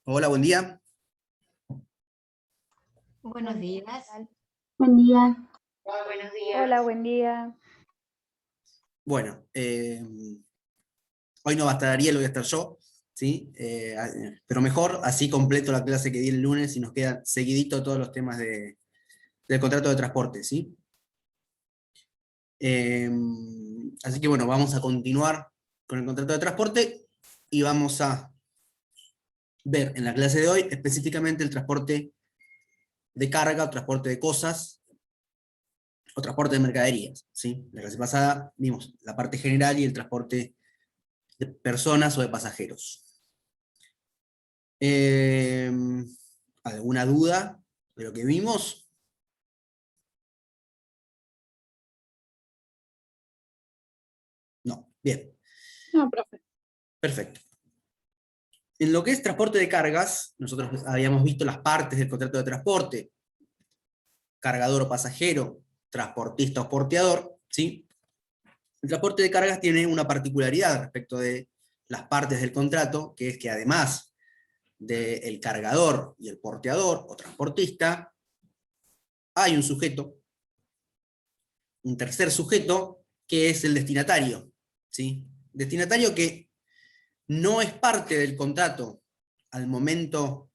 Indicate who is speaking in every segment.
Speaker 1: Hola, buen día.
Speaker 2: Buenos días.
Speaker 3: Buen día.
Speaker 2: Buenos días.
Speaker 4: Hola, buen día.
Speaker 1: Bueno, hoy no va a estar Ariel, voy a estar yo, ¿sí? Pero mejor, así completo la clase que di el lunes y nos quedan seguidito todos los temas del contrato de transporte, ¿sí? Así que bueno, vamos a continuar con el contrato de transporte y vamos a ver en la clase de hoy específicamente el transporte de carga o transporte de cosas o transporte de mercaderías, ¿sí? La clase pasada vimos la parte general y el transporte de personas o de pasajeros. ¿Alguna duda de lo que vimos? No, bien.
Speaker 3: No, profe.
Speaker 1: Perfecto. En lo que es transporte de cargas, nosotros habíamos visto las partes del contrato de transporte: cargador o pasajero, transportista o porteador, ¿sí? El transporte de cargas tiene una particularidad respecto de las partes del contrato, que es que además del cargador y el porteador o transportista, hay un sujeto, un tercer sujeto, que es el destinatario, ¿sí? Destinatario que no es parte del contrato al momento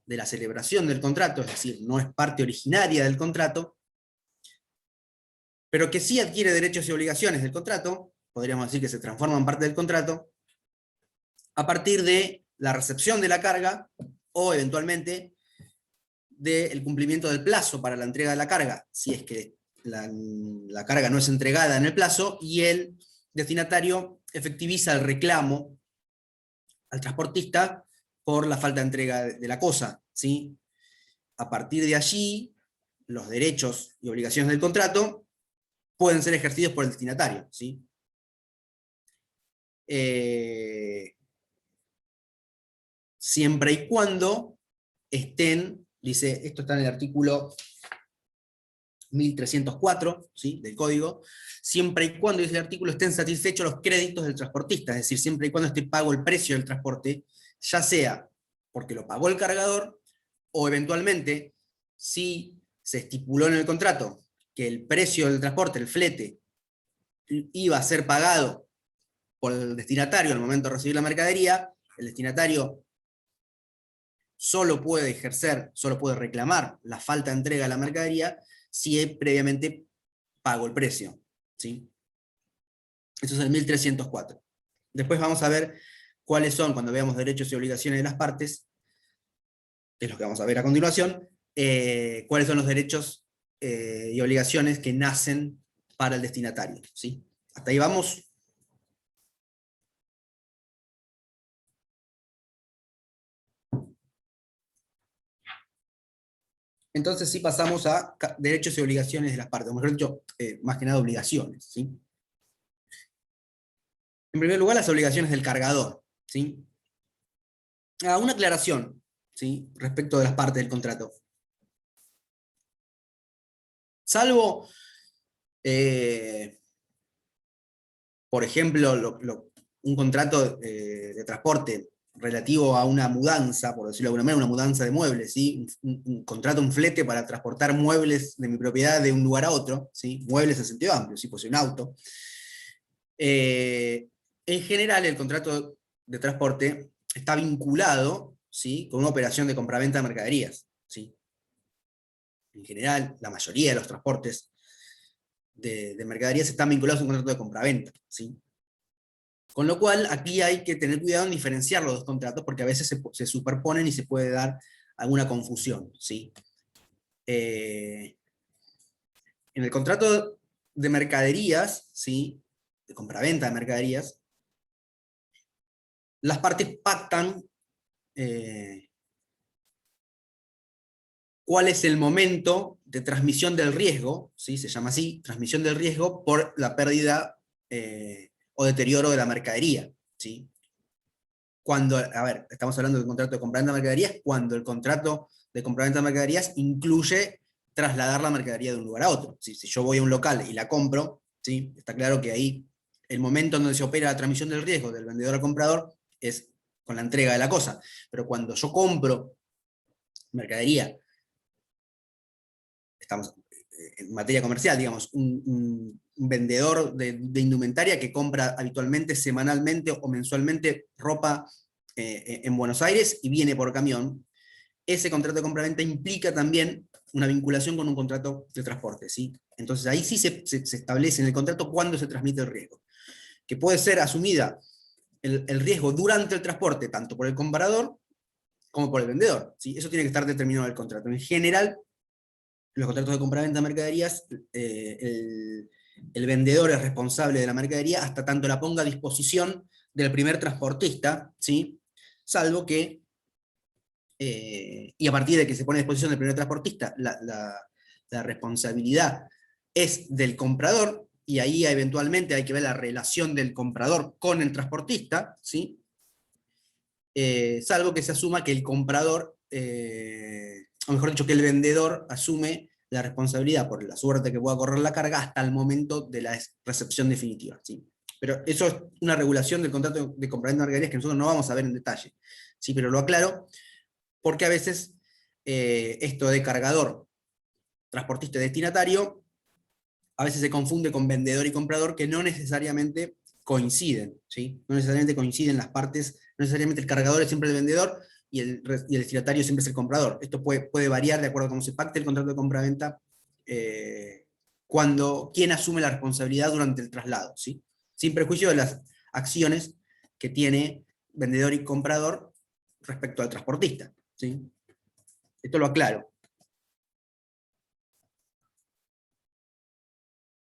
Speaker 1: de la celebración del contrato, es decir, no es parte originaria del contrato, pero que sí adquiere derechos y obligaciones del contrato, podríamos decir que se transforma en parte del contrato, a partir de la recepción de la carga o eventualmente del cumplimiento del plazo para la entrega de la carga, si es que la carga no es entregada en el plazo, y el destinatario efectiviza el reclamo al transportista por la falta de entrega de la cosa, ¿sí? A partir de allí, los derechos y obligaciones del contrato pueden ser ejercidos por el destinatario, ¿sí? Siempre y cuando estén, dice, esto está en el artículo 1304, ¿sí?, del código, siempre y cuando, dice el artículo, estén satisfechos los créditos del transportista, es decir, siempre y cuando esté pago el precio del transporte, ya sea porque lo pagó el cargador, o eventualmente, si se estipuló en el contrato que el precio del transporte, el flete, iba a ser pagado por el destinatario al momento de recibir la mercadería, el destinatario solo puede ejercer, solo puede reclamar la falta de entrega de la mercadería si es previamente pago el precio, ¿sí? Eso es el 1304. Después vamos a ver cuáles son, cuando veamos derechos y obligaciones de las partes, que es lo que vamos a ver a continuación, cuáles son los derechos y obligaciones que nacen para el destinatario, ¿sí? Hasta ahí vamos. Entonces sí pasamos a derechos y obligaciones de las partes, o mejor dicho, más que nada obligaciones, ¿sí? En primer lugar, las obligaciones del cargador, ¿sí? Una aclaración, ¿sí?, respecto de las partes del contrato. Salvo, por ejemplo, un contrato de transporte relativo a una mudanza, por decirlo de alguna manera, una mudanza de muebles, ¿sí? Un contrato, un flete para transportar muebles de mi propiedad de un lugar a otro, ¿sí? Muebles en sentido amplio, ¿sí? Pues un auto. En general, el contrato de transporte está vinculado, ¿sí?, con una operación de compraventa de mercaderías, ¿sí? En general, la mayoría de los transportes de mercaderías están vinculados a un contrato de compraventa, ¿sí? Con lo cual, aquí hay que tener cuidado en diferenciar los dos contratos, porque a veces se superponen y se puede dar alguna confusión, ¿sí? En el contrato de mercaderías, ¿sí?, de compraventa de mercaderías, las partes pactan cuál es el momento de transmisión del riesgo, ¿sí?, se llama así, transmisión del riesgo por la pérdida o deterioro de la mercadería, ¿sí? Cuando, a ver, estamos hablando del contrato de compraventa de mercaderías, cuando el contrato de compraventa de mercaderías incluye trasladar la mercadería de un lugar a otro. ¿Sí? Si yo voy a un local y la compro, ¿sí?, está claro que ahí el momento en donde se opera la transmisión del riesgo del vendedor al comprador es con la entrega de la cosa. Pero cuando yo compro mercadería, estamos en materia comercial, digamos, un vendedor de indumentaria que compra habitualmente, semanalmente o mensualmente ropa en Buenos Aires y viene por camión, ese contrato de compra-venta implica también una vinculación con un contrato de transporte, ¿sí? Entonces ahí sí se establece en el contrato cuándo se transmite el riesgo, que puede ser asumida el riesgo durante el transporte, tanto por el comprador como por el vendedor, ¿sí? Eso tiene que estar determinado en el contrato. En general, los contratos de compra-venta de mercaderías, el vendedor es responsable de la mercadería hasta tanto la ponga a disposición del primer transportista, ¿sí? Salvo que, y a partir de que se pone a disposición del primer transportista, la responsabilidad es del comprador, y ahí eventualmente hay que ver la relación del comprador con el transportista, ¿sí? Salvo que se asuma que el comprador, o mejor dicho, que el vendedor asume la responsabilidad por la suerte que pueda correr la carga hasta el momento de la recepción definitiva, ¿sí? Pero eso es una regulación del contrato de compraventa de mercaderías que nosotros no vamos a ver en detalle, ¿sí? Pero lo aclaro porque a veces esto de cargador, transportista y destinatario, a veces se confunde con vendedor y comprador, que no necesariamente coinciden, ¿sí? No necesariamente coinciden las partes, no necesariamente el cargador es siempre el vendedor y el destinatario siempre es el comprador. Esto puede variar de acuerdo a cómo se pacte el contrato de compra-venta, quién asume la responsabilidad durante el traslado, ¿sí? Sin perjuicio de las acciones que tiene vendedor y comprador respecto al transportista, ¿sí? Esto lo aclaro.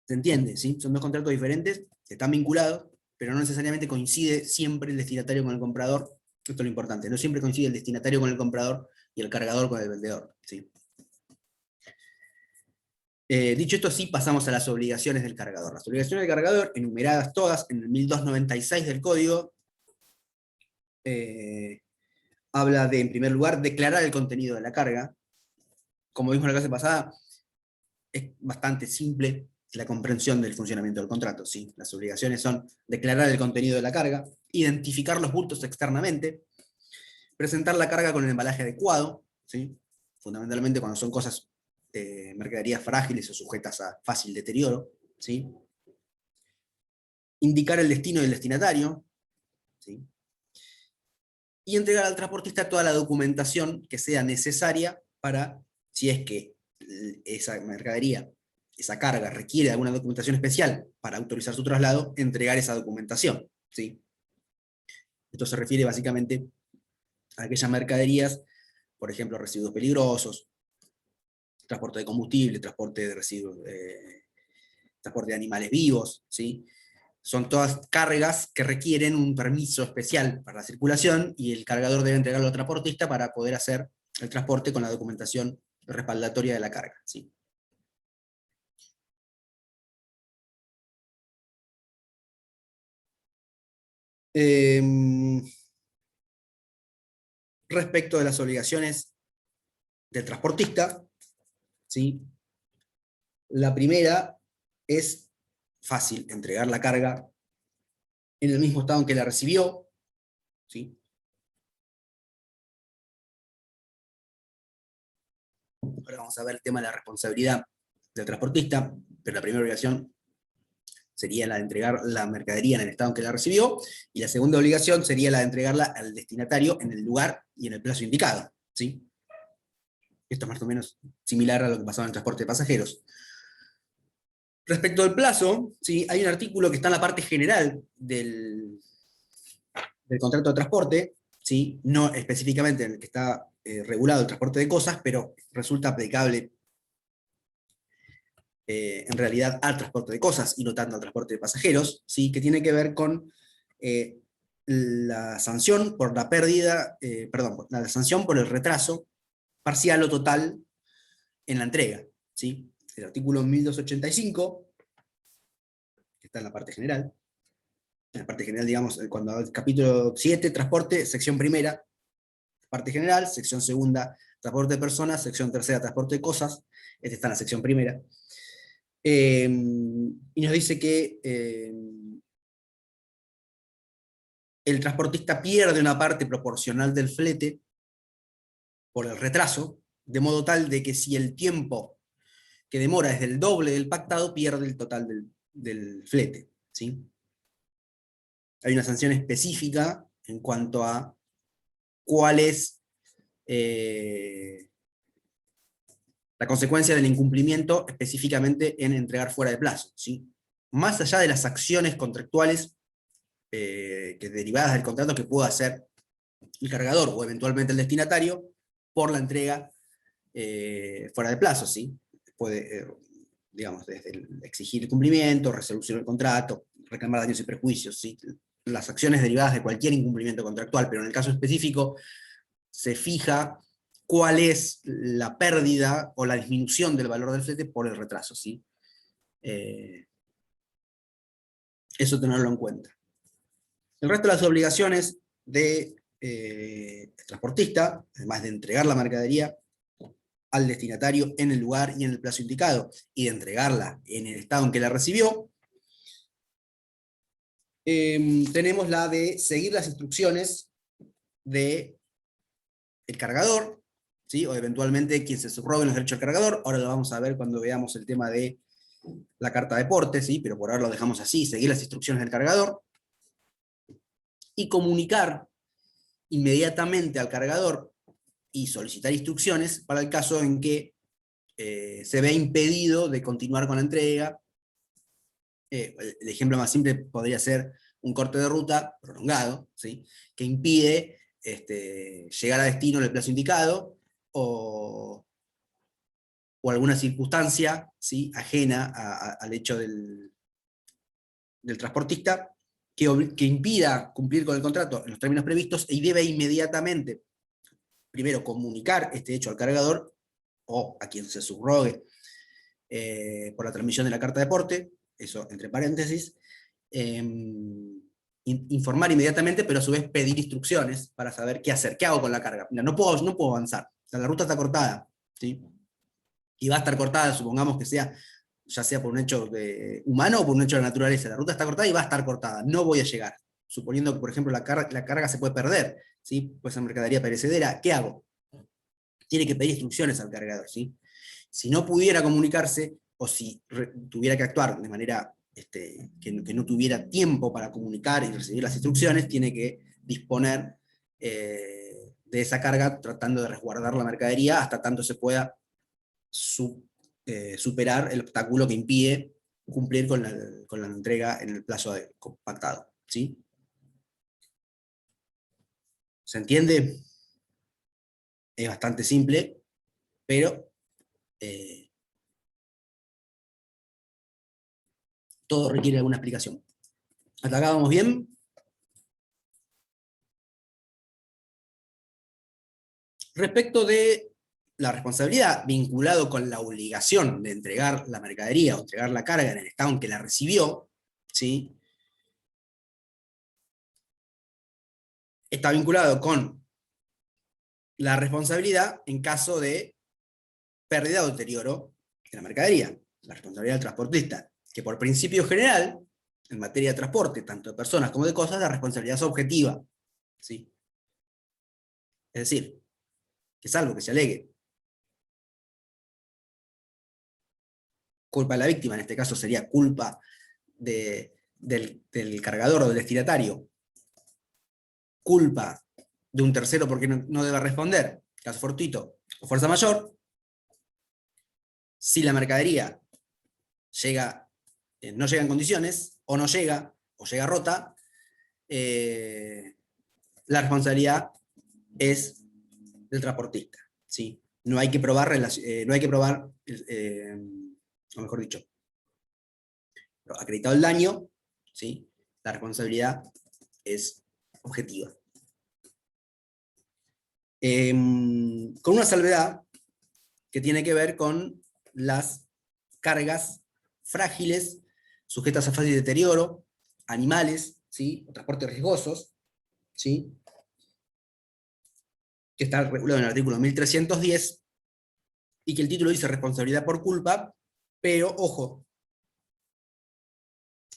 Speaker 1: ¿Se entiende? ¿Sí? Son dos contratos diferentes, están vinculados, pero no necesariamente coincide siempre el destinatario con el comprador. Esto es lo importante, no siempre coincide el destinatario con el comprador y el cargador con el vendedor, ¿sí? Dicho esto, sí pasamos a las obligaciones del cargador. Las obligaciones del cargador, enumeradas todas en el 1296 del código, habla de, en primer lugar, declarar el contenido de la carga. Como vimos en la clase pasada, es bastante simple la comprensión del funcionamiento del contrato, ¿sí? Las obligaciones son declarar el contenido de la carga, identificar los bultos externamente, presentar la carga con el embalaje adecuado, ¿sí? Fundamentalmente cuando son cosas, mercaderías frágiles o sujetas a fácil deterioro, ¿sí? Indicar el destino del destinatario, ¿sí? Y entregar al transportista toda la documentación que sea necesaria para, si es que esa mercadería, esa carga requiere alguna documentación especial para autorizar su traslado, entregar esa documentación, ¿sí? Esto se refiere básicamente a aquellas mercaderías, por ejemplo, residuos peligrosos, transporte de combustible, transporte de residuos, transporte de animales vivos, ¿sí? Son todas cargas que requieren un permiso especial para la circulación y el cargador debe entregarlo al transportista para poder hacer el transporte con la documentación respaldatoria de la carga, ¿sí? Respecto de las obligaciones del transportista, ¿sí? La primera es fácil, entregar la carga en el mismo estado en que la recibió, ¿sí? Ahora vamos a ver el tema de la responsabilidad del transportista, pero la primera obligación sería la de entregar la mercadería en el estado en que la recibió, y la segunda obligación sería la de entregarla al destinatario en el lugar y en el plazo indicado, ¿sí? Esto es más o menos similar a lo que pasaba en el transporte de pasajeros. Respecto al plazo, ¿sí? Hay un artículo que está en la parte general del contrato de transporte, ¿sí? No específicamente en el que está regulado el transporte de cosas, pero resulta aplicable en realidad al transporte de cosas y no tanto al transporte de pasajeros, ¿sí? Que tiene que ver con la sanción por la pérdida, la sanción por el retraso parcial o total en la entrega, ¿sí? El artículo 1285, que está en la parte general, digamos, cuando el capítulo 7, transporte, sección primera, parte general, sección segunda, transporte de personas, sección tercera, transporte de cosas, este está en la sección primera. Y nos dice que el transportista pierde una parte proporcional del flete por el retraso, de modo tal de que si el tiempo que demora es del doble del pactado, pierde el total del flete, ¿sí? Hay una sanción específica en cuanto a cuál es la consecuencia del incumplimiento específicamente en entregar fuera de plazo, ¿sí? Más allá de las acciones contractuales que derivadas del contrato que pueda hacer el cargador o eventualmente el destinatario por la entrega fuera de plazo, ¿sí? Puede, digamos, desde exigir el cumplimiento, resolución del contrato, reclamar daños y perjuicios, ¿sí? Las acciones derivadas de cualquier incumplimiento contractual, pero en el caso específico se fija cuál es la pérdida o la disminución del valor del flete por el retraso, ¿sí? Eso tenerlo en cuenta. El resto de las obligaciones del transportista, además de entregar la mercadería al destinatario en el lugar y en el plazo indicado, y de entregarla en el estado en que la recibió, tenemos la de seguir las instrucciones del cargador, ¿sí? O eventualmente quien se subrogue los derechos del cargador. Ahora lo vamos a ver cuando veamos el tema de la carta de porte, ¿sí? Pero por ahora lo dejamos así, seguir las instrucciones del cargador, y comunicar inmediatamente al cargador y solicitar instrucciones para el caso en que se ve impedido de continuar con la entrega. El ejemplo más simple podría ser un corte de ruta prolongado, ¿sí? Que impide llegar a destino en el plazo indicado, o alguna circunstancia, ¿sí? Ajena al hecho del transportista, que impida cumplir con el contrato en los términos previstos, y debe inmediatamente, primero, comunicar este hecho al cargador, o a quien se subrogue por la transmisión de la carta de porte, eso entre paréntesis, informar inmediatamente, pero a su vez pedir instrucciones para saber qué hacer, qué hago con la carga. Mira, no puedo avanzar, o sea, la ruta está cortada, ¿sí? Y va a estar cortada, supongamos que sea, ya sea por un hecho humano o por un hecho de la naturaleza. La ruta está cortada y va a estar cortada, no voy a llegar. Suponiendo que, por ejemplo, la carga se puede perder, ¿sí? Puede ser mercadería perecedera, ¿qué hago? Tiene que pedir instrucciones al cargador, ¿sí? Si no pudiera comunicarse, o si tuviera que actuar de manera que no tuviera tiempo para comunicar y recibir las instrucciones, tiene que disponer de esa carga tratando de resguardar la mercadería hasta tanto se pueda superar el obstáculo que impide cumplir con la entrega en el plazo pactado, ¿sí? ¿Se entiende? Es bastante simple, pero todo requiere alguna explicación. ¿Hasta acá vamos bien? Respecto de la responsabilidad vinculado con la obligación de entregar la mercadería o entregar la carga en el estado en que la recibió, ¿sí? Está vinculado con la responsabilidad en caso de pérdida o deterioro de la mercadería, la responsabilidad del transportista, que por principio general, en materia de transporte, tanto de personas como de cosas, la responsabilidad es objetiva, ¿sí? Es decir, que salvo que se alegue culpa de la víctima, en este caso sería culpa del cargador o del destinatario, culpa de un tercero porque no debe responder, caso fortuito o fuerza mayor, si la mercadería no llega en condiciones, o no llega, o llega rota, la responsabilidad es del transportista, ¿sí? No hay que probar, o mejor dicho, acreditado el daño, ¿sí? La responsabilidad es objetiva. Con una salvedad que tiene que ver con las cargas frágiles, sujetas a fácil deterioro, animales, ¿sí? O transportes riesgosos, ¿sí? Que está regulado en el artículo 1310, y que el título dice responsabilidad por culpa, pero ojo,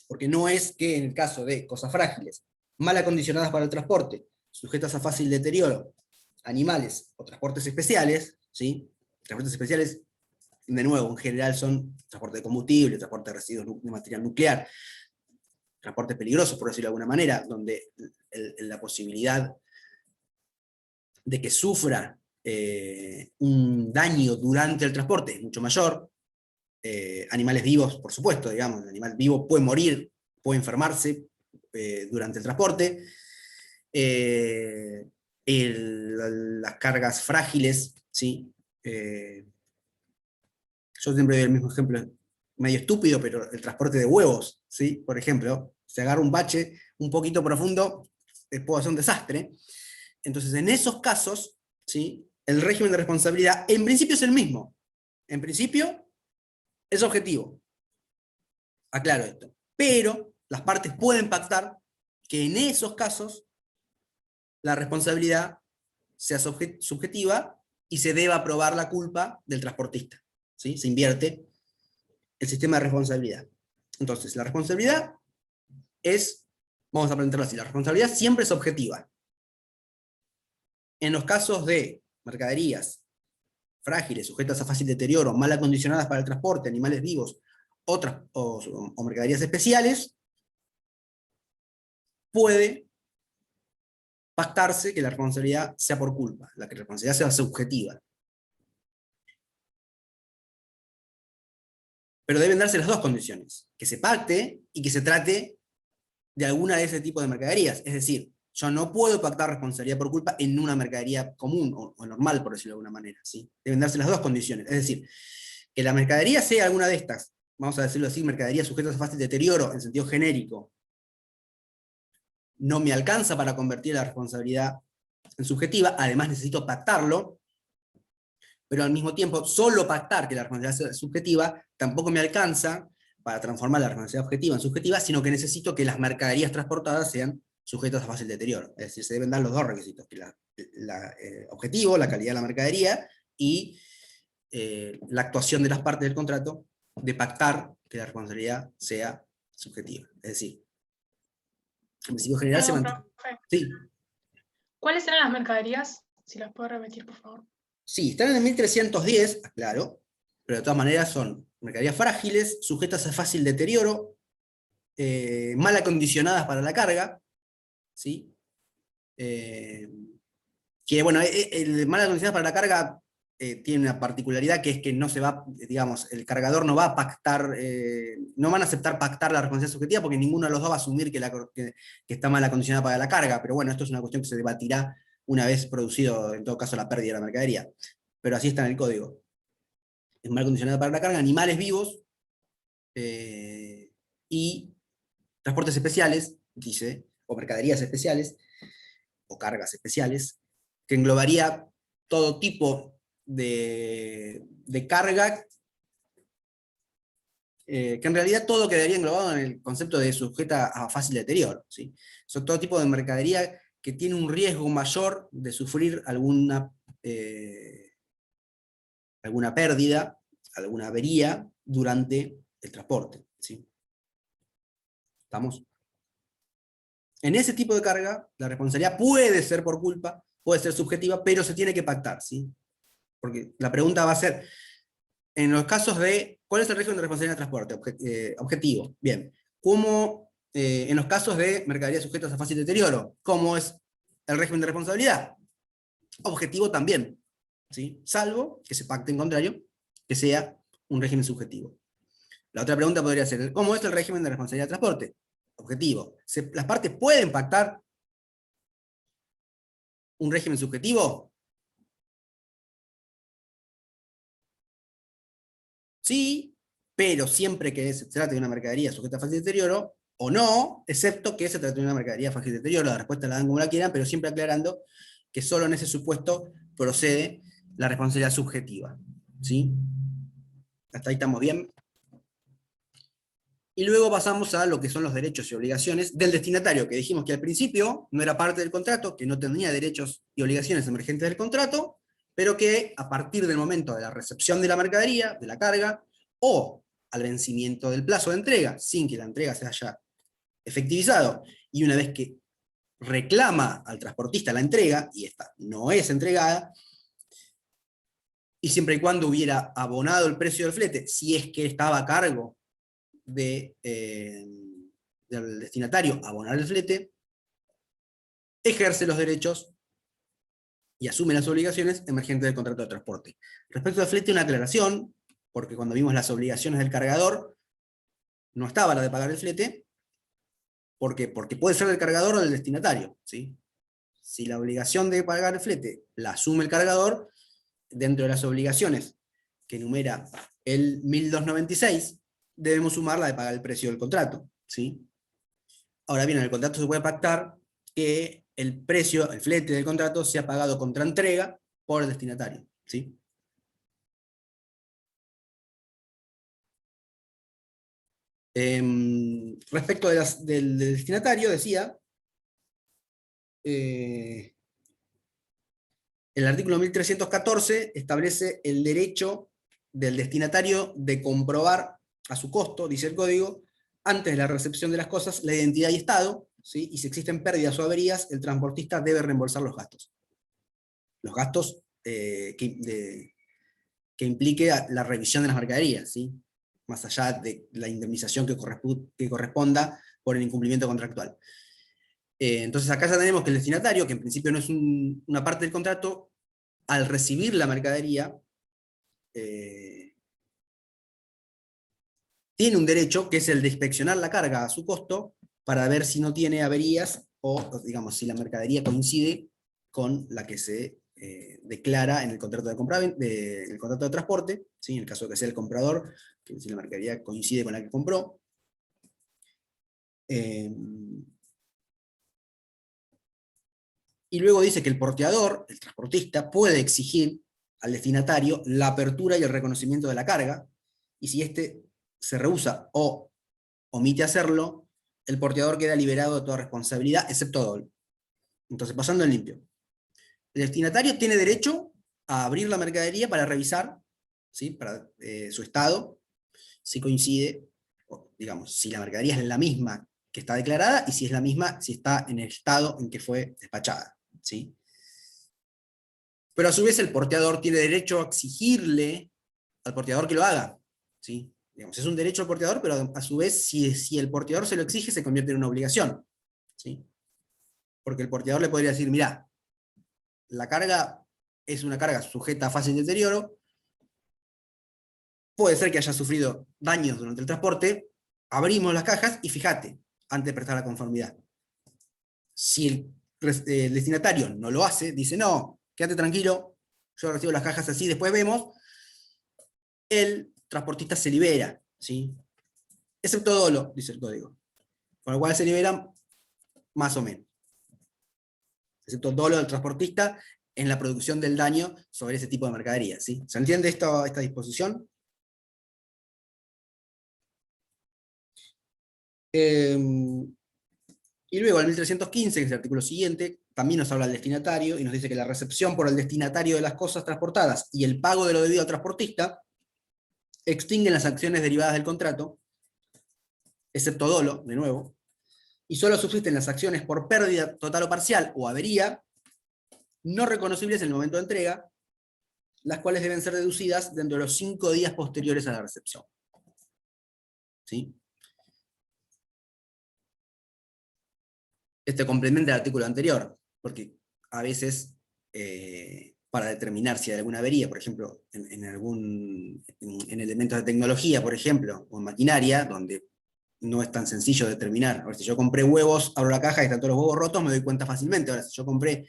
Speaker 1: porque no es que en el caso de cosas frágiles mal acondicionadas para el transporte, sujetas a fácil deterioro, animales o transportes especiales, ¿sí? Transportes especiales, de nuevo, en general son transporte de combustible, transporte de residuos de material nuclear, transportes peligrosos, por decirlo de alguna manera, donde la posibilidad de que sufra un daño durante el transporte es mucho mayor. Animales vivos, por supuesto, digamos, el animal vivo puede morir, puede enfermarse durante el transporte. Las cargas frágiles, ¿sí? Yo siempre doy el mismo ejemplo, medio estúpido, pero el transporte de huevos, ¿sí? Por ejemplo, se agarra un bache un poquito profundo, puede ser un desastre. Entonces, en esos casos, ¿sí? El régimen de responsabilidad, en principio es el mismo. En principio, es objetivo. Aclaro esto. Pero las partes pueden pactar que en esos casos la responsabilidad sea subjetiva y se deba probar la culpa del transportista. ¿Sí? Se invierte el sistema de responsabilidad. Entonces, la responsabilidad es, vamos a plantearlo así, la responsabilidad siempre es objetiva. En los casos de mercaderías frágiles, sujetas a fácil deterioro, mal acondicionadas para el transporte, animales vivos, o mercaderías especiales, puede pactarse que la responsabilidad sea por culpa, que la responsabilidad sea subjetiva. Pero deben darse las dos condiciones, que se pacte y que se trate de alguna de ese tipo de mercaderías. Es decir, yo no puedo pactar responsabilidad por culpa en una mercadería común o normal, por decirlo de alguna manera. ¿Sí? Deben darse las dos condiciones. Es decir, que la mercadería sea alguna de estas, vamos a decirlo así, mercaderías sujetas a fácil deterioro en sentido genérico, no me alcanza para convertir la responsabilidad en subjetiva, además necesito pactarlo, pero al mismo tiempo solo pactar que la responsabilidad sea subjetiva tampoco me alcanza para transformar la responsabilidad objetiva en subjetiva, sino que necesito que las mercaderías transportadas sean sujetas a fácil deterioro. Es decir, se deben dar los dos requisitos, que objetivo, la calidad de la mercadería, y la actuación de las partes del contrato de pactar que la responsabilidad sea subjetiva. Es decir, en principio general se mantiene.
Speaker 4: Profe,
Speaker 1: Sí.
Speaker 4: ¿cuáles eran las mercaderías? Si las puedo repetir, por favor.
Speaker 1: Sí, están en el 1310, claro, pero de todas maneras son mercaderías frágiles, sujetas a fácil deterioro, mal acondicionadas para la carga, ¿sí? Que bueno, el mal acondicionadas para la carga tiene una particularidad, que es que no se va, digamos, el cargador no va a pactar, no van a aceptar pactar la responsabilidad subjetiva, porque ninguno de los dos va a asumir que está mal acondicionada para la carga, pero bueno, esto es una cuestión que se debatirá una vez producido, en todo caso, la pérdida de la mercadería. Pero así está en el código. Es mal acondicionada para la carga, animales vivos, y transportes especiales, dice, o mercaderías especiales, o cargas especiales, que englobaría todo tipo de carga, que en realidad todo quedaría englobado en el concepto de sujeta a fácil deterioro, ¿sí? Son todo tipo de mercadería que tiene un riesgo mayor de sufrir alguna pérdida, alguna avería durante el transporte, ¿sí? ¿Estamos? En ese tipo de carga, la responsabilidad puede ser por culpa, puede ser subjetiva, pero se tiene que pactar, ¿sí? Porque la pregunta va a ser, en los casos de, ¿cuál es el régimen de responsabilidad de transporte? Objetivo. Bien. ¿Cómo, en los casos de mercaderías sujetas a fácil deterioro, cómo es el régimen de responsabilidad? Objetivo también, ¿sí? Salvo que se pacte en contrario, que sea un régimen subjetivo. La otra pregunta podría ser, ¿cómo es el régimen de responsabilidad de transporte? Objetivo. ¿Las partes pueden pactar un régimen subjetivo? Sí, pero siempre que se trate de una mercadería sujeta a fácil deterioro, o no, excepto que se trate de una mercadería fácil deterioro. La respuesta la dan como la quieran, pero siempre aclarando que solo en ese supuesto procede la responsabilidad subjetiva. ¿Sí? ¿Hasta ahí estamos bien? Y luego pasamos a lo que son los derechos y obligaciones del destinatario, que dijimos que al principio no era parte del contrato, que no tenía derechos y obligaciones emergentes del contrato, pero que a partir del momento de la recepción de la mercadería, de la carga, o al vencimiento del plazo de entrega, sin que la entrega se haya efectivizado, y una vez que reclama al transportista la entrega, y esta no es entregada, y siempre y cuando hubiera abonado el precio del flete, si es que estaba a cargo del destinatario abonar el flete, ejerce los derechos y asume las obligaciones emergentes del contrato de transporte. Respecto al flete, una aclaración, porque cuando vimos las obligaciones del cargador, no estaba la de pagar el flete. ¿Por qué? Porque puede ser del cargador o del destinatario, ¿sí? Si la obligación de pagar el flete la asume el cargador, dentro de las obligaciones que enumera el 1296, debemos sumar la de pagar el precio del contrato, ¿sí? Ahora bien, en el contrato se puede pactar que el precio, el flete del contrato, sea pagado contra entrega por el destinatario, ¿sí? Respecto del destinatario, decía, el artículo 1314 establece el derecho del destinatario de comprobar a su costo, dice el código, antes de la recepción de las cosas, la identidad y estado, ¿sí? Y si existen pérdidas o averías, el transportista debe reembolsar los gastos. Los gastos que implique la revisión de las mercaderías, ¿sí? Más allá de la indemnización que corresponda por el incumplimiento contractual. Entonces acá ya tenemos que el destinatario, que en principio no es una parte del contrato, al recibir la mercadería, tiene un derecho, que es el de inspeccionar la carga a su costo, para ver si no tiene averías, o digamos, si la mercadería coincide con la que se declara en el contrato de compra, en el contrato de transporte, ¿sí? En el caso de que sea el comprador, que si la mercadería coincide con la que compró. Y luego dice que el porteador, el transportista, puede exigir al destinatario la apertura y el reconocimiento de la carga, y si éste se rehúsa o omite hacerlo, el porteador queda liberado de toda responsabilidad, excepto dolo. Entonces, pasando en limpio. El destinatario tiene derecho a abrir la mercadería para revisar, ¿sí? Para su estado, si coincide, o, digamos, si la mercadería es la misma que está declarada, y si es la misma, si está en el estado en que fue despachada, ¿sí? Pero a su vez el porteador tiene derecho a exigirle al porteador que lo haga, ¿sí? Digamos, es un derecho al porteador, pero a su vez, si el porteador se lo exige, se convierte en una obligación, ¿sí? Porque el porteador le podría decir, mirá, la carga es una carga sujeta a fácil deterioro, puede ser que haya sufrido daños durante el transporte, abrimos las cajas y fíjate, antes de prestar la conformidad. Si el destinatario no lo hace, dice, no, quédate tranquilo, yo recibo las cajas así, después vemos, el transportista se libera, ¿sí? Excepto dolo, dice el código. Con lo cual se liberan más o menos. Excepto dolo del transportista en la producción del daño sobre ese tipo de mercadería, ¿sí? ¿Se entiende esta disposición? Y luego el 1315, que es el artículo siguiente, también nos habla del destinatario y nos dice que la recepción por el destinatario de las cosas transportadas y el pago de lo debido al transportista extinguen las acciones derivadas del contrato, excepto dolo, de nuevo, y solo subsisten las acciones por pérdida total o parcial o avería, no reconocibles en el momento de entrega, las cuales deben ser deducidas dentro de los 5 días posteriores a la recepción. ¿Sí? Este complementa el artículo anterior, porque a veces, para determinar si hay alguna avería, por ejemplo, en elementos de tecnología, por ejemplo, o en maquinaria, donde no es tan sencillo determinar. Ahora, si yo compré huevos, abro la caja y están todos los huevos rotos, me doy cuenta fácilmente. Ahora, si yo compré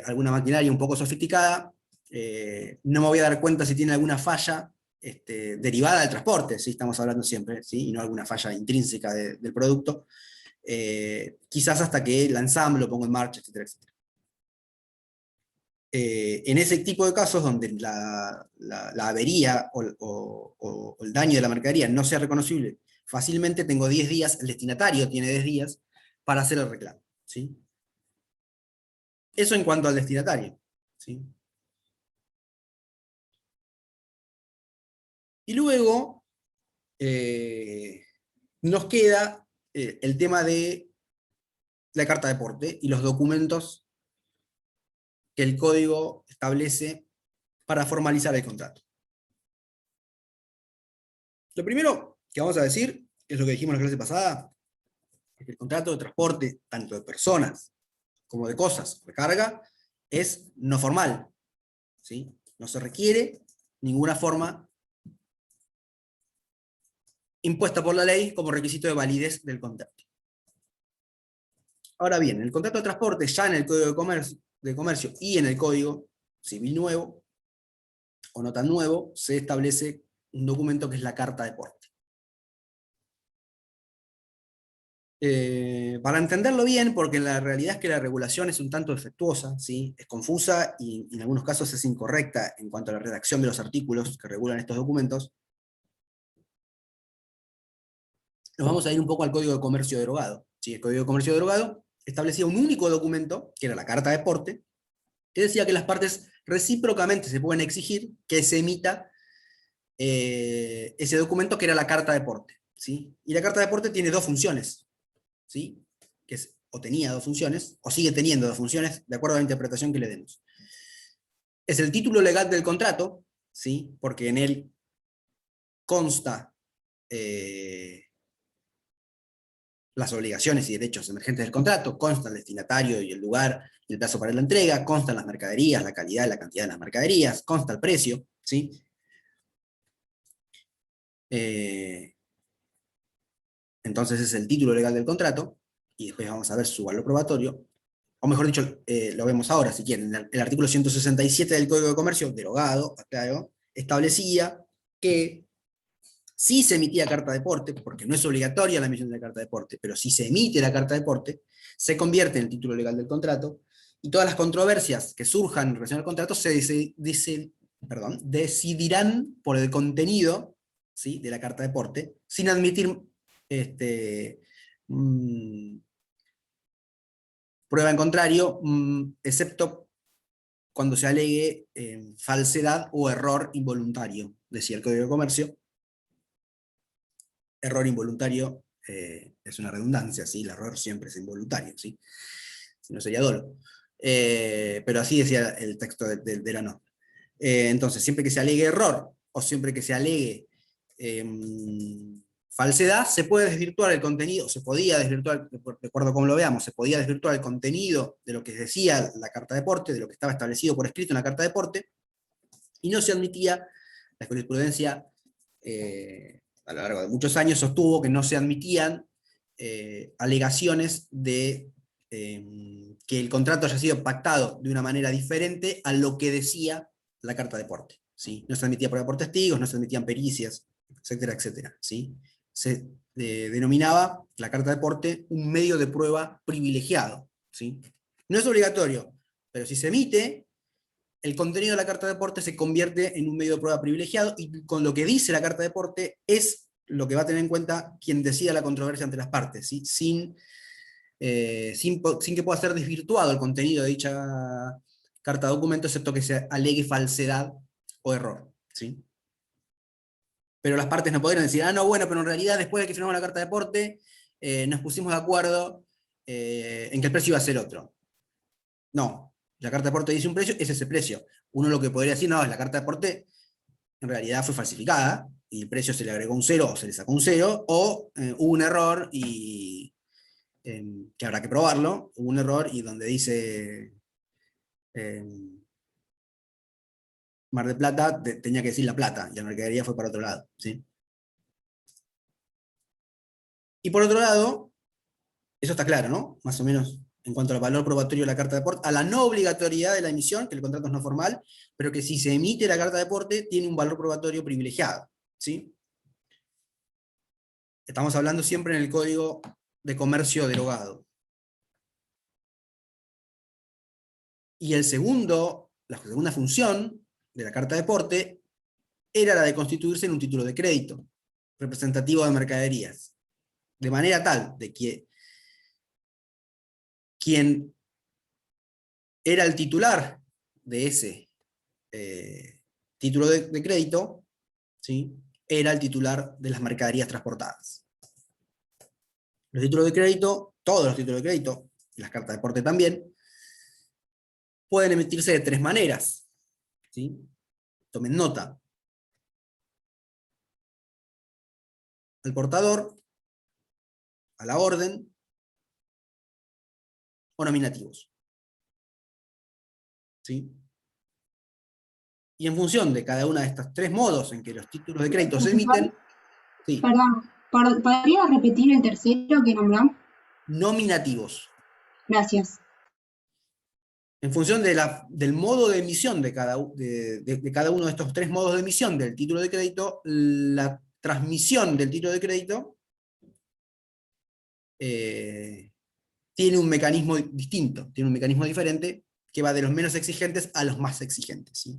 Speaker 1: alguna maquinaria un poco sofisticada, no me voy a dar cuenta si tiene alguna falla derivada del transporte, ¿sí? Estamos hablando siempre, ¿sí? Y no alguna falla intrínseca del producto, quizás hasta que la ensamblo, lo pongo en marcha, etcétera, etcétera. En ese tipo de casos donde la avería o el daño de la mercadería no sea reconocible fácilmente, tengo 10 días, el destinatario tiene 10 días para hacer el reclamo, ¿sí? Eso en cuanto al destinatario, ¿sí? Y luego nos queda el tema de la carta de porte y los documentos que el código establece para formalizar el contrato. Lo primero que vamos a decir, es lo que dijimos en la clase pasada, es que el contrato de transporte, tanto de personas como de cosas, de carga, es no formal, ¿sí? No se requiere ninguna forma impuesta por la ley como requisito de validez del contrato. Ahora bien, el contrato de transporte, ya en el Código de Comercio y en el Código Civil nuevo, o no tan nuevo, se establece un documento que es la carta de porte. Para entenderlo bien, porque la realidad es que la regulación es un tanto defectuosa, ¿sí? Es confusa y en algunos casos es incorrecta en cuanto a la redacción de los artículos que regulan estos documentos, nos vamos a ir un poco al Código de Comercio derogado. ¿Sí? El Código de Comercio derogado establecía un único documento, que era la carta de porte, que decía que las partes recíprocamente se pueden exigir que se emita ese documento que era la carta de porte. ¿Sí? Y la carta de porte tiene dos funciones, ¿sí? Que es, o tenía dos funciones, o sigue teniendo dos funciones, de acuerdo a la interpretación que le demos. Es el título legal del contrato, ¿sí? Porque en él consta las obligaciones y derechos emergentes del contrato, consta el destinatario y el lugar y el plazo para la entrega, constan las mercaderías, la calidad y la cantidad de las mercaderías, consta el precio, ¿sí? Entonces es el título legal del contrato, y después vamos a ver su valor probatorio, o mejor dicho, lo vemos ahora si quieren. El artículo 167 del Código de Comercio, derogado, claro, establecía que si se emitía carta de porte, porque no es obligatoria la emisión de la carta de porte, pero si se emite la carta de porte, se convierte en el título legal del contrato, y todas las controversias que surjan en relación al contrato se decidirán por el contenido, ¿sí?, de la carta de porte, sin admitir prueba en contrario, excepto cuando se alegue falsedad o error involuntario, decía el Código de Comercio. Error involuntario es una redundancia, ¿sí? El error siempre es involuntario, ¿sí? Si no sería dolo. Pero así decía el texto de la norma. Entonces, siempre que se alegue error, o siempre que se alegue falsedad, se puede desvirtuar el contenido, se podía desvirtuar, de acuerdo a cómo lo veamos, se podía desvirtuar el contenido de lo que decía la carta de porte, de lo que estaba establecido por escrito en la carta de porte, y no se admitía, la jurisprudencia a lo largo de muchos años sostuvo que no se admitían alegaciones de que el contrato haya sido pactado de una manera diferente a lo que decía la carta de porte, ¿sí? No se admitía prueba por testigos, no se admitían pericias, etcétera, etcétera, ¿sí? Se denominaba la carta de porte un medio de prueba privilegiado, ¿sí? No es obligatorio, pero si se emite, el contenido de la carta de porte se convierte en un medio de prueba privilegiado, y con lo que dice la carta de porte es lo que va a tener en cuenta quien decida la controversia entre las partes, ¿sí? Sin que pueda ser desvirtuado el contenido de dicha carta de documento, excepto que se alegue falsedad o error, ¿sí? Pero las partes no podrían decir, no, bueno, pero en realidad después de que firmamos la carta de porte, nos pusimos de acuerdo en que el precio iba a ser otro. No, la carta de porte dice un precio, es ese precio. Uno lo que podría decir, no, es la carta de porte en realidad fue falsificada, y el precio se le agregó un 0 o se le sacó un 0, o hubo un error y que habrá que probarlo, hubo un error y donde dice Mar del Plata, tenía que decir La Plata, y la mercadería fue para otro lado, ¿sí? Y por otro lado, eso está claro, ¿no? Más o menos en cuanto al valor probatorio de la carta de porte, a la no obligatoriedad de la emisión, que el contrato es no formal, pero que si se emite la carta de porte, tiene un valor probatorio privilegiado, ¿sí? Estamos hablando siempre en el Código de Comercio derogado. Y la segunda función de la carta de porte era la de constituirse en un título de crédito, representativo de mercaderías, de manera tal de que quien era el titular de ese título de crédito, ¿sí?, era el titular de las mercaderías transportadas. Los títulos de crédito, todos los títulos de crédito, y las cartas de porte también, pueden emitirse de 3 maneras. ¿Sí? Tomen nota. Al portador, a la orden, o nominativos. ¿Sí? Y en función de cada una de estos 3 modos en que los títulos de crédito se emiten, sí,
Speaker 3: Perdón, ¿podría repetir el tercero que nombró?
Speaker 1: nominativos.
Speaker 3: Gracias.
Speaker 1: En función del modo de emisión de cada uno de estos 3 modos de emisión del título de crédito, la transmisión del título de crédito tiene un mecanismo distinto, tiene un mecanismo diferente que va de los menos exigentes a los más exigentes. ¿Sí?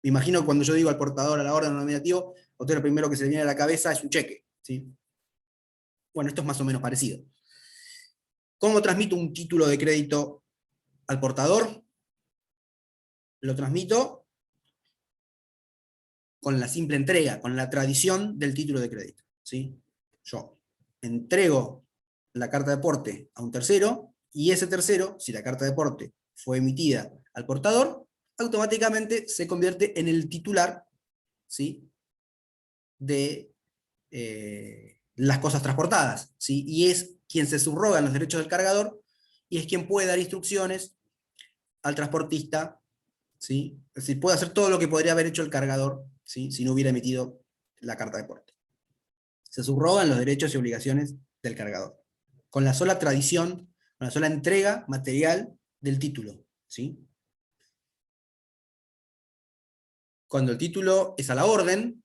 Speaker 1: Me imagino cuando yo digo al portador, a la orden, al nominativo, a usted lo primero que se le viene a la cabeza es un cheque. ¿Sí? Bueno, esto es más o menos parecido. ¿Cómo transmito un título de crédito al portador? Lo transmito con la simple entrega, con la tradición del título de crédito. ¿Sí? Yo entrego la carta de porte a un tercero, y ese tercero, si la carta de porte fue emitida al portador, automáticamente se convierte en el titular, ¿sí? de las cosas transportadas, ¿sí? Y es quien se subroga en los derechos del cargador, y es quien puede dar instrucciones al transportista, ¿sí? Es decir, puede hacer todo lo que podría haber hecho el cargador, ¿sí? Si no hubiera emitido la carta de porte. Se subrogan los derechos y obligaciones del cargador, con la sola tradición, con la sola entrega material del título. ¿Sí? Cuando el título es a la orden,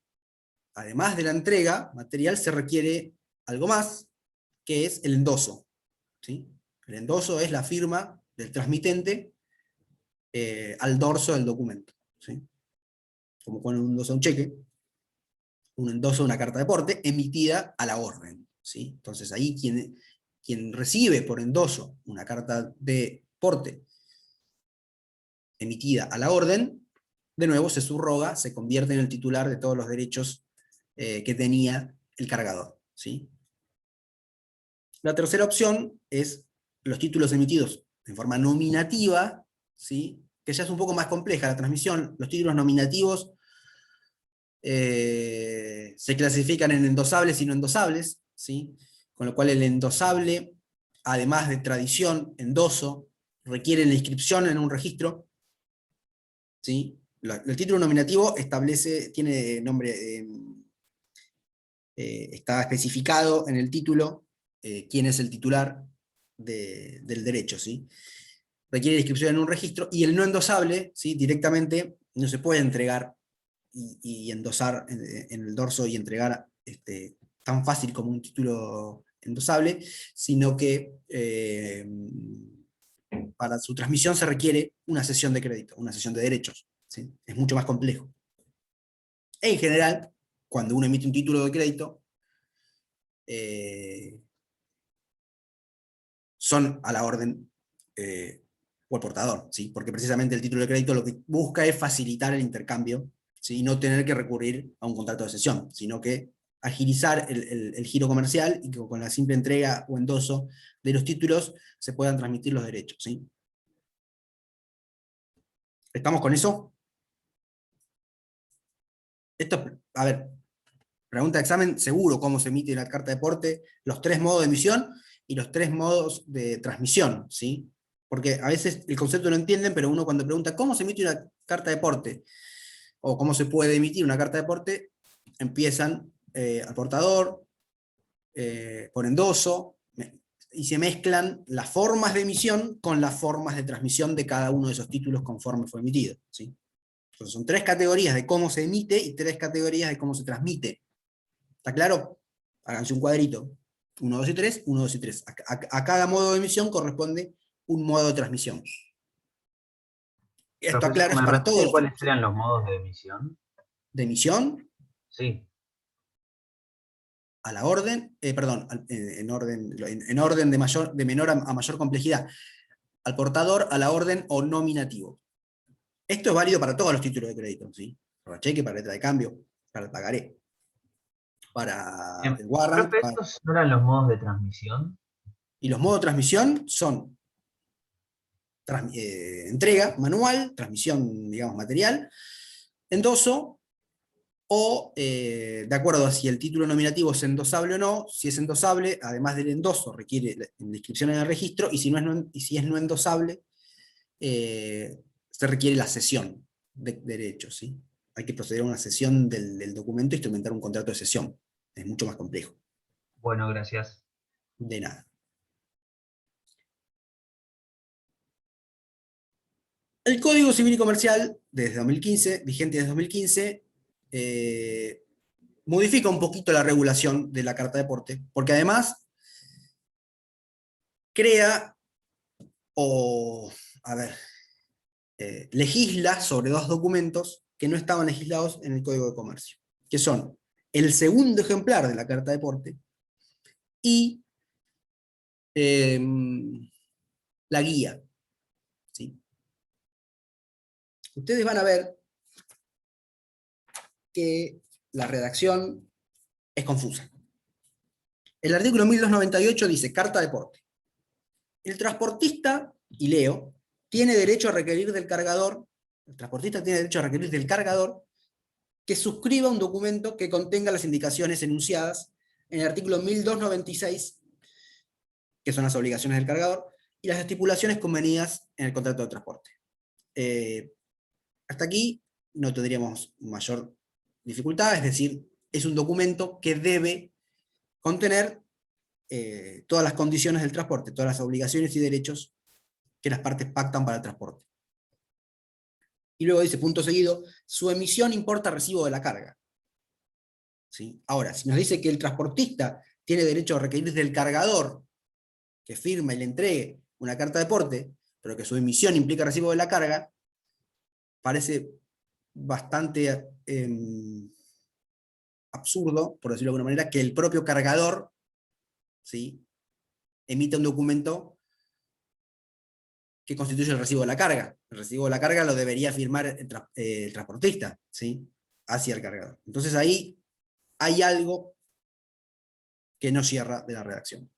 Speaker 1: además de la entrega material, se requiere algo más, que es el endoso. ¿Sí? El endoso es la firma del transmitente al dorso del documento. ¿Sí? Como cuando uno endosa un cheque, un endoso, una carta de porte, emitida a la orden. ¿Sí? Entonces ahí quien recibe por endoso una carta de porte emitida a la orden, de nuevo se subroga, se convierte en el titular de todos los derechos que tenía el cargador. ¿Sí? La tercera opción es los títulos emitidos en forma nominativa, ¿sí? Que ya es un poco más compleja la transmisión. Los títulos nominativos se clasifican en endosables y no endosables, ¿sí? Con lo cual el endosable, además de tradición, endoso, requiere la inscripción en un registro. ¿Sí? El título nominativo tiene nombre, está especificado en el título quién es el titular del derecho. ¿Sí? Requiere la inscripción en un registro, y el no endosable, ¿sí? Directamente no se puede entregar y endosar en el dorso y entregar tan fácil como un título endosable, sino que para su transmisión se requiere una cesión de crédito, una cesión de derechos. ¿Sí? Es mucho más complejo. En general, cuando uno emite un título de crédito, son a la orden o al portador, ¿sí? Porque precisamente el título de crédito lo que busca es facilitar el intercambio, ¿sí? Y no tener que recurrir a un contrato de cesión, sino que agilizar el giro comercial, y que con la simple entrega o endoso de los títulos se puedan transmitir los derechos. ¿Sí? ¿Estamos con eso? Esto, a ver, pregunta de examen, seguro cómo se emite la carta de porte, los 3 modos de emisión y los 3 modos de transmisión, ¿sí? Porque a veces el concepto no entienden, pero uno cuando pregunta cómo se emite una carta de porte, o cómo se puede emitir una carta de porte, empiezan al portador, por endoso, y se mezclan las formas de emisión con las formas de transmisión de cada uno de esos títulos conforme fue emitido. ¿Sí? Entonces son 3 categorías de cómo se emite y 3 categorías de cómo se transmite. ¿Está claro? Háganse un cuadrito. 1, 2 y 3, 1, 2 y 3. A cada modo de emisión corresponde un modo de transmisión. Esto,
Speaker 5: Profesor,
Speaker 1: aclaro, es
Speaker 5: ¿me
Speaker 1: para todos
Speaker 5: repite
Speaker 1: los
Speaker 5: cuáles
Speaker 1: tipos.
Speaker 5: serían los modos de emisión?
Speaker 1: De emisión,
Speaker 5: Sí.
Speaker 1: a la orden, perdón, en orden de menor a mayor complejidad, al portador, a la orden o nominativo. Esto es válido para todos los títulos de crédito, ¿sí? Para el cheque, para la letra de cambio, para el pagaré, para el warrant.
Speaker 5: Profe, ¿estos no eran los modos de transmisión?
Speaker 1: Y los modos de transmisión son entrega manual, transmisión, digamos, material, endoso, o de acuerdo a si el título nominativo es endosable o no. Si es endosable, además del endoso, requiere la inscripción en el registro, y si si es no endosable, se requiere la cesión de derechos, ¿sí? Hay que proceder a una cesión del documento e instrumentar un contrato de cesión. Es mucho más complejo.
Speaker 5: Bueno, gracias.
Speaker 1: De nada. El Código Civil y Comercial, desde 2015, vigente desde 2015, modifica un poquito la regulación de la carta de porte, porque además crea, legisla sobre dos documentos que no estaban legislados en el Código de Comercio, que son el segundo ejemplar de la carta de porte y la guía. ¿Sí? Ustedes van a ver que la redacción es confusa. El artículo 1298 dice: carta de porte. El transportista, y leo, tiene derecho a requerir del cargador, el transportista tiene derecho a requerir del cargador que suscriba un documento que contenga las indicaciones enunciadas en el artículo 1296, que son las obligaciones del cargador, y las estipulaciones convenidas en el contrato de transporte. Hasta aquí no tendríamos mayor dificultad, es decir, es un documento que debe contener todas las condiciones del transporte, todas las obligaciones y derechos que las partes pactan para el transporte. Y luego dice, punto seguido, su emisión importa recibo de la carga. ¿Sí? Ahora, si nos dice que el transportista tiene derecho a requerir del cargador que firma y le entregue una carta de porte, pero que su emisión implica recibo de la carga, parece bastante absurdo, por decirlo de alguna manera, que el propio cargador, ¿sí?, emita un documento que constituye el recibo de la carga. El recibo de la carga lo debería firmar el transportista, ¿sí?, hacia el cargador. Entonces ahí hay algo que no cierra de la redacción.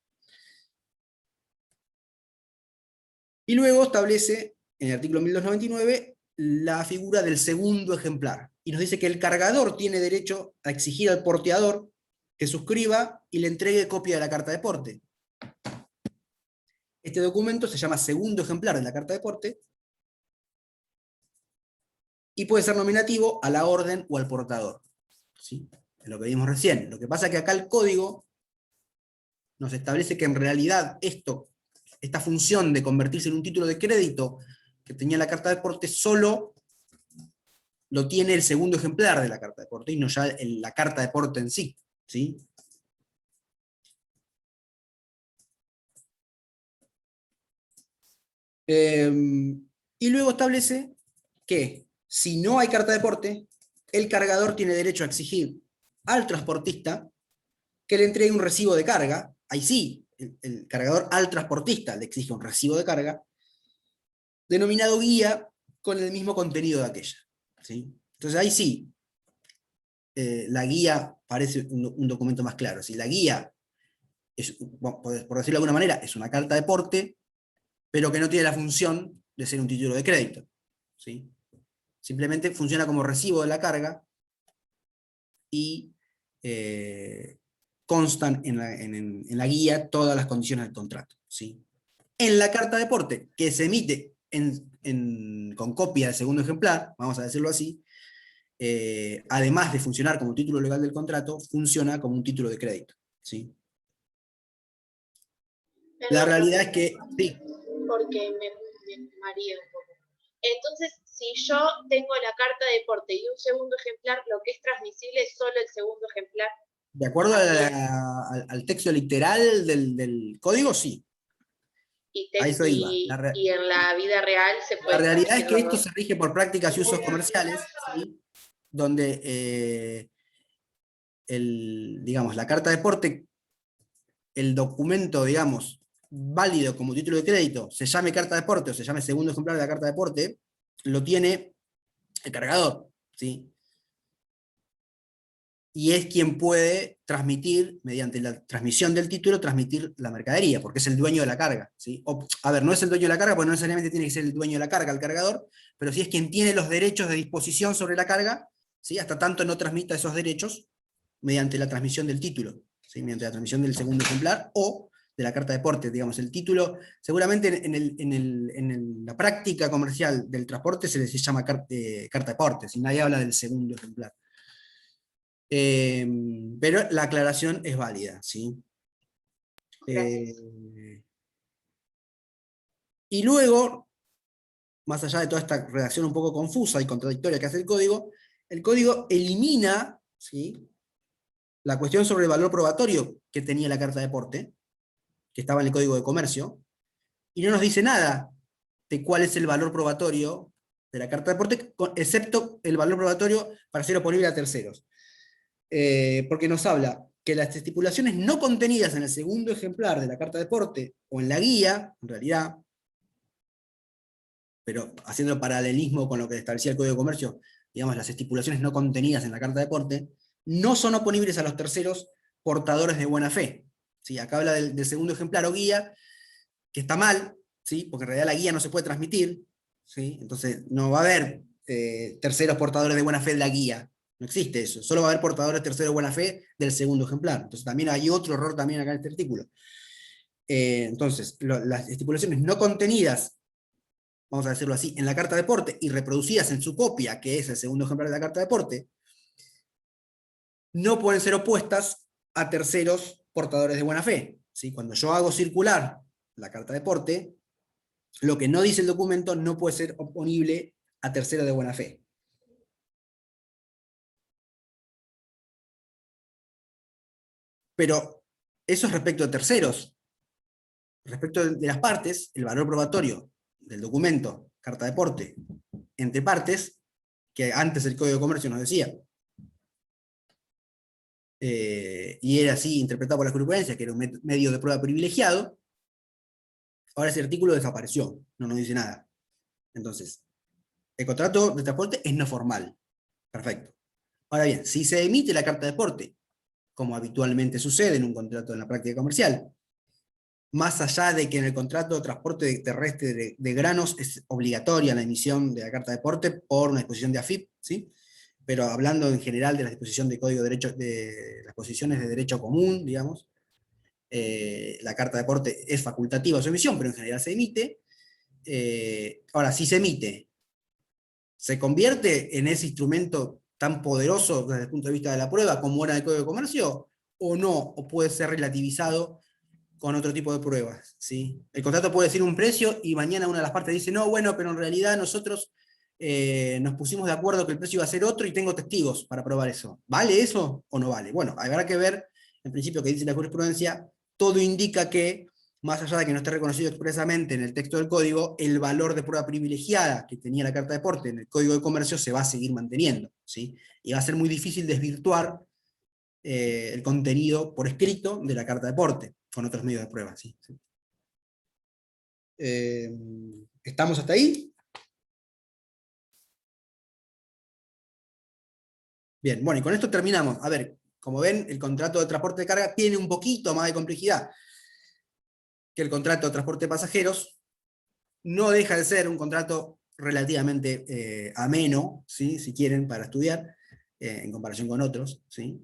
Speaker 1: Y luego establece, en el artículo 1299, la figura del segundo ejemplar. Y nos dice que el cargador tiene derecho a exigir al porteador que suscriba y le entregue copia de la carta de porte. Este documento se llama segundo ejemplar de la carta de porte y puede ser nominativo a la orden o al portador. ¿Sí? Es lo que vimos recién. Lo que pasa es que acá el código nos establece que en realidad esta función de convertirse en un título de crédito que tenía la carta de porte solo lo tiene el segundo ejemplar de la carta de porte y no ya la carta de porte en sí. ¿Sí? Y luego establece que si no hay carta de porte, el cargador tiene derecho a exigir al transportista que le entregue un recibo de carga. Ahí sí, el cargador al transportista le exige un recibo de carga, denominado guía, con el mismo contenido de aquella. ¿Sí? Entonces ahí sí, la guía parece un documento más claro. Si la guía, por decirlo de alguna manera, es una carta de porte, pero que no tiene la función de ser un título de crédito. ¿Sí? Simplemente funciona como recibo de la carga y constan en la guía todas las condiciones del contrato. ¿Sí? En la carta de porte, que se emite con copia del segundo ejemplar, vamos a decirlo así, además de funcionar como título legal del contrato, funciona como un título de crédito. ¿Sí? La realidad es que, sí.
Speaker 6: Porque me maría un poco. Entonces, si yo tengo la carta de porte y un segundo ejemplar, lo que es transmisible es solo el segundo ejemplar.
Speaker 1: De acuerdo al texto literal del código, sí. A eso iba.
Speaker 6: Y en la vida real se puede...
Speaker 1: La realidad es que esto se rige por prácticas y usos comerciales, ¿sí? Donde digamos, la carta de porte, el documento, digamos, válido como título de crédito, se llame carta de porte o se llame segundo ejemplar de la carta de porte, lo tiene el cargador. ¿Sí? y es quien puede transmitir, mediante la transmisión del título, transmitir la mercadería, porque es el dueño de la carga, ¿sí? A ver, no es el dueño de la carga, porque no necesariamente tiene que ser el dueño de la carga el cargador, pero sí es quien tiene los derechos de disposición sobre la carga, ¿sí? Hasta tanto no transmita esos derechos mediante la transmisión del título, ¿sí? Mediante la transmisión del segundo ejemplar, o de la carta de porte, digamos, el título, seguramente en la práctica comercial del transporte se les llama carta de porte, si nadie habla del segundo ejemplar. Pero la aclaración es válida, ¿sí?
Speaker 6: Gracias.
Speaker 1: Y luego, más allá de toda esta redacción un poco confusa y contradictoria que hace el código elimina, ¿sí?, la cuestión sobre el valor probatorio que tenía la carta de porte, que estaba en el Código de Comercio, y no nos dice nada de cuál es el valor probatorio de la carta de porte, excepto el valor probatorio para ser oponible a terceros. Porque nos habla que las estipulaciones no contenidas en el segundo ejemplar de la carta de porte, o en la guía, en realidad, pero haciendo paralelismo con lo que establecía el Código de Comercio, digamos, las estipulaciones no contenidas en la carta de porte, no son oponibles a los terceros portadores de buena fe. ¿Sí? Acá habla del segundo ejemplar o guía, que está mal, ¿sí? Porque en realidad la guía no se puede transmitir, ¿sí? Entonces no va a haber terceros portadores de buena fe de la guía, no existe eso, solo va a haber portadores terceros de buena fe del segundo ejemplar. Entonces también hay otro error también acá en este artículo. Entonces, las estipulaciones no contenidas, vamos a decirlo así, en la carta de porte y reproducidas en su copia, que es el segundo ejemplar de la carta de porte, no pueden ser opuestas a terceros portadores de buena fe, ¿sí? Cuando yo hago circular la carta de porte, lo que no dice el documento no puede ser oponible a terceros de buena fe. Pero eso es respecto a terceros. Respecto de las partes, el valor probatorio del documento, carta de porte, entre partes, que antes el Código de Comercio nos decía, y era así interpretado por la jurisprudencia, que era un medio de prueba privilegiado, ahora ese artículo desapareció, no nos dice nada. Entonces, el contrato de transporte es no formal. Perfecto. Ahora bien, si se emite la carta de porte, como habitualmente sucede en un contrato en la práctica comercial, más allá de que en el contrato de transporte terrestre de granos es obligatoria la emisión de la carta de porte por una disposición de AFIP, ¿sí? Pero hablando en general de la disposición de Código de Derecho, de las posiciones de derecho común, digamos, la carta de porte es facultativa su emisión, pero en general se emite. Ahora, si se emite, ¿se convierte en ese instrumento tan poderoso desde el punto de vista de la prueba como era el Código de Comercio? ¿O no? ¿O puede ser relativizado con otro tipo de pruebas? ¿Sí? El contrato puede decir un precio y mañana una de las partes dice, no, bueno, pero en realidad nosotros nos pusimos de acuerdo que el precio iba a ser otro y tengo testigos para probar eso. ¿Vale eso o no vale? Bueno, habrá que ver, en principio, que dice la jurisprudencia, todo indica que, más allá de que no esté reconocido expresamente en el texto del código, el valor de prueba privilegiada que tenía la carta de porte en el Código de Comercio se va a seguir manteniendo, ¿sí? Y va a ser muy difícil desvirtuar el contenido por escrito de la carta de porte con otros medios de prueba, ¿sí? ¿Estamos hasta ahí? Bien, bueno, y con esto terminamos. A ver, como ven, el contrato de transporte de carga tiene un poquito más de complejidad que el contrato de transporte de pasajeros. No deja de ser un contrato relativamente ameno, ¿sí? Si quieren, para estudiar, en comparación con otros, ¿sí?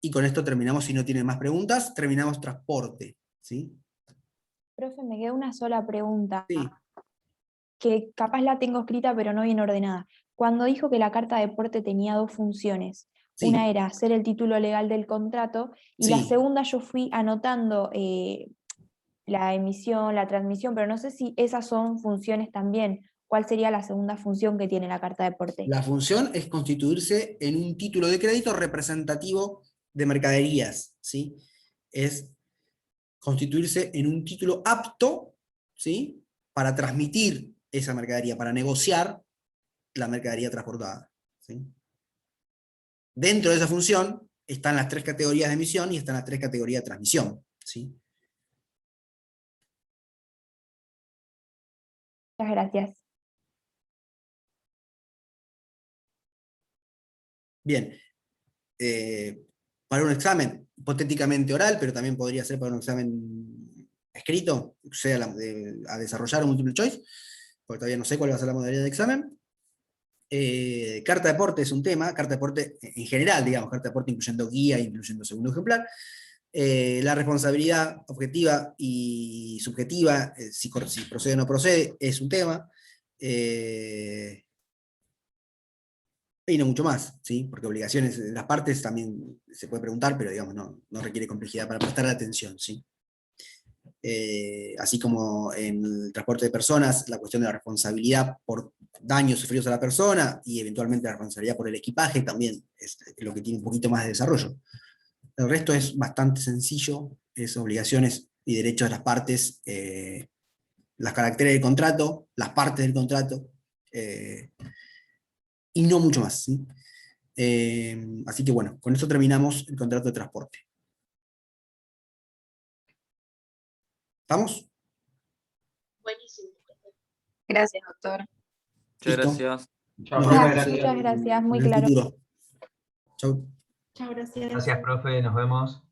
Speaker 1: Y con esto terminamos, si no tienen más preguntas, terminamos transporte, ¿sí?
Speaker 7: Profe, me queda una sola pregunta,
Speaker 1: Sí,
Speaker 7: que capaz la tengo escrita pero no bien ordenada. Cuando dijo que la carta de porte tenía dos funciones, una
Speaker 1: sí,
Speaker 7: era ser el título legal del contrato y la
Speaker 1: sí.
Speaker 7: segunda yo fui anotando la emisión, la transmisión, pero no sé si esas son funciones también. ¿Cuál sería la segunda función que tiene la carta de porte?
Speaker 1: La función es constituirse en un título de crédito representativo de mercaderías, ¿sí? Es constituirse en un título apto, ¿sí? Para transmitir esa mercadería, para negociar la mercadería transportada, ¿sí? Dentro de esa función están las tres categorías de emisión y están las tres categorías de transmisión, ¿sí?
Speaker 7: Muchas gracias.
Speaker 1: Bien. Para un examen, hipotéticamente oral, pero también podría ser para un examen escrito, sea a desarrollar un multiple choice, porque todavía no sé cuál va a ser la modalidad de examen. Carta de aporte es un tema, carta de aporte en general, digamos, carta de aporte incluyendo guía, incluyendo segundo ejemplar. La responsabilidad objetiva y subjetiva, si procede o no procede, es un tema. Y no mucho más, ¿sí? Porque obligaciones de las partes también se puede preguntar, pero digamos, no requiere complejidad para prestar atención, ¿sí? Así como en el transporte de personas, la cuestión de la responsabilidad por daños sufridos a la persona y eventualmente la responsabilidad por el equipaje también es lo que tiene un poquito más de desarrollo. El resto es bastante sencillo, es obligaciones y derechos de las partes, las caracteres del contrato, las partes del contrato, y no mucho más, ¿sí? Así que bueno, con eso terminamos el contrato de transporte. ¿Estamos?
Speaker 6: Buenísimo.
Speaker 2: Gracias, doctor.
Speaker 8: Muchas
Speaker 1: Listo.
Speaker 8: gracias.
Speaker 5: Chao,
Speaker 1: Nos
Speaker 5: profe,
Speaker 1: vemos
Speaker 5: gracias.
Speaker 7: Muchas gracias, muy
Speaker 1: en el
Speaker 7: claro.
Speaker 1: futuro. Chau.
Speaker 3: Chao, gracias.
Speaker 5: Gracias, profe, nos vemos.